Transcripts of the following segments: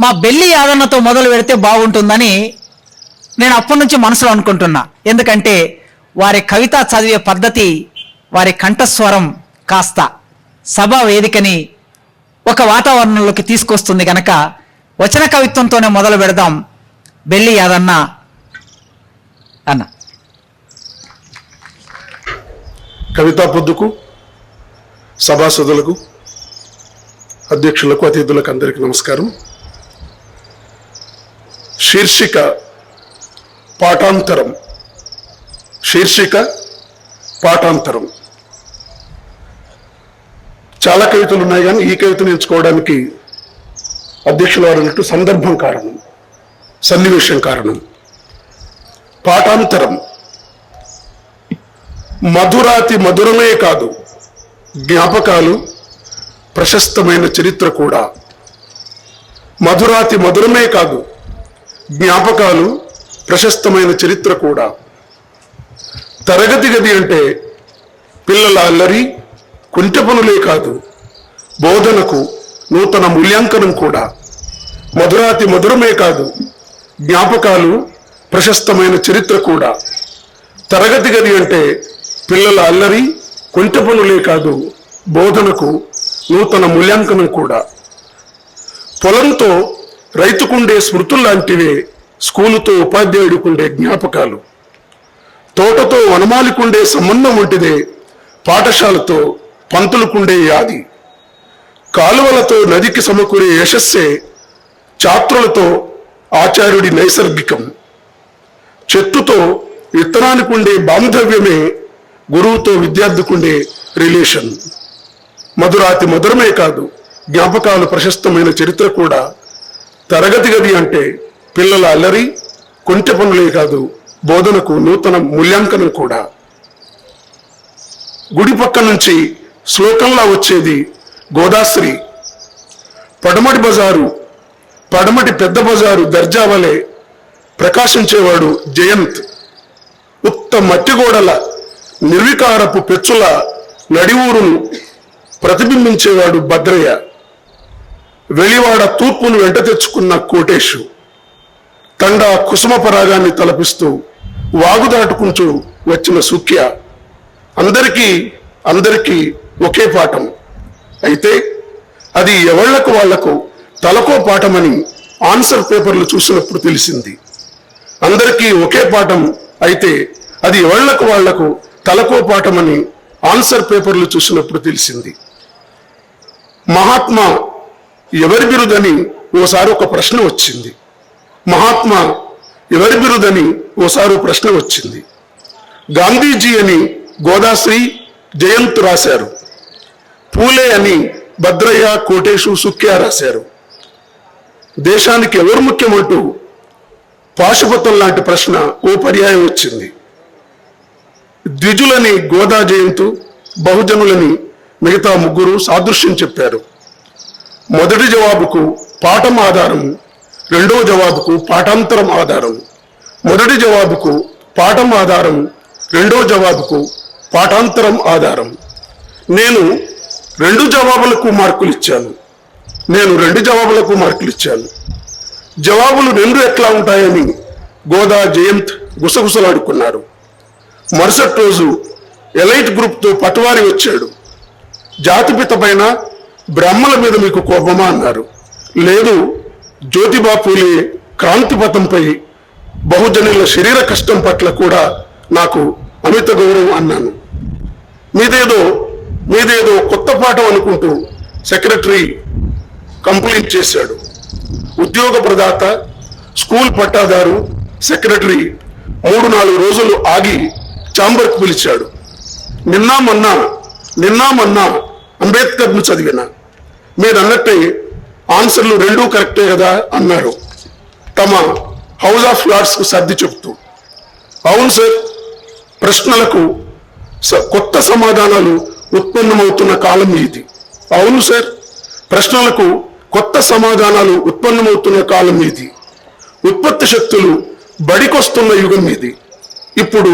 మా బెల్లి యాదన్నతో మొదలు పెడితే బాగుంటుందని నేను అప్పటి నుంచి మనసులో అనుకుంటున్నా. ఎందుకంటే వారి కవిత చదివే పద్ధతి, వారి కంఠస్వరం కాస్త సభా వేదికని ఒక వాతావరణంలోకి తీసుకొస్తుంది కనుక వచన కవిత్వంతోనే మొదలు పెడదాం. బెల్లి యాదన్న అన్న. కవితా పొద్దుకు, సభాసదులకు, అధ్యక్షులకు, అతిథులకు అందరికీ నమస్కారం. శీర్షిక పాఠాంతరం. శీర్షిక పాఠాంతరం. చాలా కవితలు ఉన్నాయి, కానీ ఈ కవితను ఎంచుకోవడానికి అధ్యక్షులు వారు అన్నట్టు సందర్భం కారణం, సన్నివేశం కారణం. పాఠాంతరం. మధురాతి మధురమే కాదు, జ్ఞాపకాలు ప్రశస్తమైన చరిత్ర కూడా. మధురాతి మధురమే కాదు, జ్ఞాపకాలు ప్రశస్తమైన చరిత్ర కూడా. తరగతి గది అంటే పిల్లల అల్లరి, కుంటె పనులే కాదు, బోధనకు నూతన మూల్యాంకనం కూడా. మధురాతి మధురమే కాదు, జ్ఞాపకాలు ప్రశస్తమైన చరిత్ర కూడా. తరగతి గది అంటే పిల్లల అల్లరి, కుంటె పనులే కాదు, బోధనకు నూతన మూల్యాంకనం కూడా. పొలంతో రైతుకుండే స్మృతుల్లాంటివే స్కూలుతో ఉపాధ్యాయుడికుండే జ్ఞాపకాలు. తోటతో వనమాలికుండే సంబంధం వంటిదే పాఠశాలతో పంతులుకుండే యాది. కాలువలతో నదికి సమకూరే యశస్సే ఛాత్రులతో ఆచార్యుడి నైసర్గికం. చెట్టుతో విత్తనానికుండే బాంధవ్యమే గురువుతో విద్యార్థికుండే రిలేషన్. మధురాతి మధురమే కాదు, జ్ఞాపకాలు ప్రశస్తమైన చరిత్ర కూడా. తరగతి గది అంటే పిల్లల అల్లరి, కొంటె పనులే కాదు, బోధనకు నూతన మూల్యాంకనం కూడా. గుడి పక్క నుంచి శ్లోకంలా వచ్చేది గోదాశ్రీ. పడమటి బజారు, పడమటి పెద్ద బజారు దర్జా వలె ప్రకాశించేవాడు జయంత్. ఉత్త మట్టిగోడల నిర్వికారపు పెచ్చుల నడిఊరును ప్రతిబింబించేవాడు భద్రయ్య. వెలివాడ తూర్పును వెంట తెచ్చుకున్న కోటేశు. తండా కుసుమ పరాగాన్ని తలపిస్తూ వాగు దాటుకుంటూ వచ్చిన సుఖ్య. అందరికీ ఒకే పాఠం. అయితే అది ఎవళ్లకు వాళ్లకు తలకో పాఠమని ఆన్సర్ పేపర్లు చూసినప్పుడు తెలిసింది. అందరికీ ఒకే పాఠం అయితే అది ఎవళ్లకు వాళ్లకు తలకో పాఠమని ఆన్సర్ పేపర్లు చూసినప్పుడు తెలిసింది. మహాత్మా ఎవరి బిరుదని ఓసారి ఒక ప్రశ్న వచ్చింది. మహాత్మా ఎవరి బిరుదని ఓసారి ప్రశ్న వచ్చింది. గాంధీజీ అని గోదాశ్రీ, జయంత్ రాశారు. పూలే అని భద్రయ్య, కోటేశు, సుఖ్య రాశారు. దేశానికి ఎవరు ముఖ్యమంటూ పాశుపతం లాంటి ప్రశ్న ఓ పర్యాయం వచ్చింది. ద్విజులని గోదా, జయంతు, బహుజనులని మిగతా ముగ్గురు సాదృశ్యం చెప్పారు. మొదటి జవాబుకు పాఠం ఆధారం, రెండవ జవాబుకు పాఠాంతరం ఆధారం. మొదటి జవాబుకు పాఠం ఆధారం, రెండవ జవాబుకు పాఠాంతరం ఆధారం. నేను రెండు జవాబులకు మార్కులు ఇచ్చాను. జవాబులు రెండు ఎట్లా ఉంటాయని గోదా, జయంత్ గుసగుసలాడుకున్నారు. మరుసటి రోజు ఎలైట్ గ్రూప్తో పటవారి వచ్చాడు. జాతిపిత పైన, బ్రాహ్మల మీద మీకు కోపమా అన్నారు. లేదు, జ్యోతిబా పూలే క్రాంతిపథంపై బహుజనుల శరీర కష్టం పట్ల కూడా నాకు అమిత గౌరవం అన్నాను. మీదేదో కొత్త పాఠం అనుకుంటూ సెక్రటరీ కంప్లైంట్ చేశాడు. ఉద్యోగ ప్రదాత, స్కూల్ పట్టాదారు సెక్రటరీ 3-4 రోజులు ఆగి ఛాంబర్కు పిలిచాడు. నిన్నా మొన్న అంబేద్కర్ను చదివిన, మీరు అన్నట్టే ఆన్సర్లు రెండూ కరెక్టే కదా అన్నారు తమ హౌస్ ఆఫ్ లార్డ్స్ కు సర్ది చెప్తూ. అవును సార్, ప్రశ్నలకు కొత్త సమాధానాలు ఉత్పన్నమవుతున్న కాలం ఇది. అవును సార్, ప్రశ్నలకు కొత్త సమాధానాలు ఉత్పన్నమవుతున్న కాలం ఇది. ఉత్పత్తి శక్తులు బడికొస్తున్న యుగం ఇది. ఇప్పుడు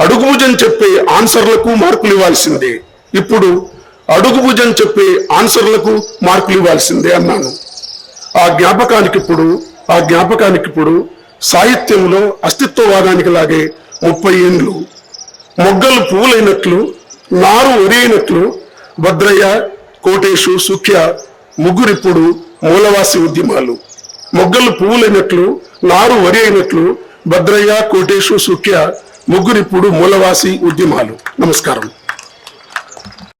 అడుగుభుజం చెప్పే ఆన్సర్లకు మార్కులు ఇవ్వాల్సిందే అన్నాను. ఆ జ్ఞాపకానికిప్పుడు సాహిత్యంలో అస్తిత్వవాదానికి లాగే 30 ఏండ్లు. మొగ్గలు పువ్వులైనట్లు, నారు ఒరియైనట్లు భద్రయ్య, కోటేశు, సుఖ్య ముగ్గురిప్పుడు మూలవాసి ఉద్యమాలు. మొగ్గలు పువ్వులైనట్లు, నారు వరి అయినట్లు భద్రయ్య, కోటేశు, సుఖ్య ముగ్గురిప్పుడు మూలవాసి ఉద్యమాలు. నమస్కారం.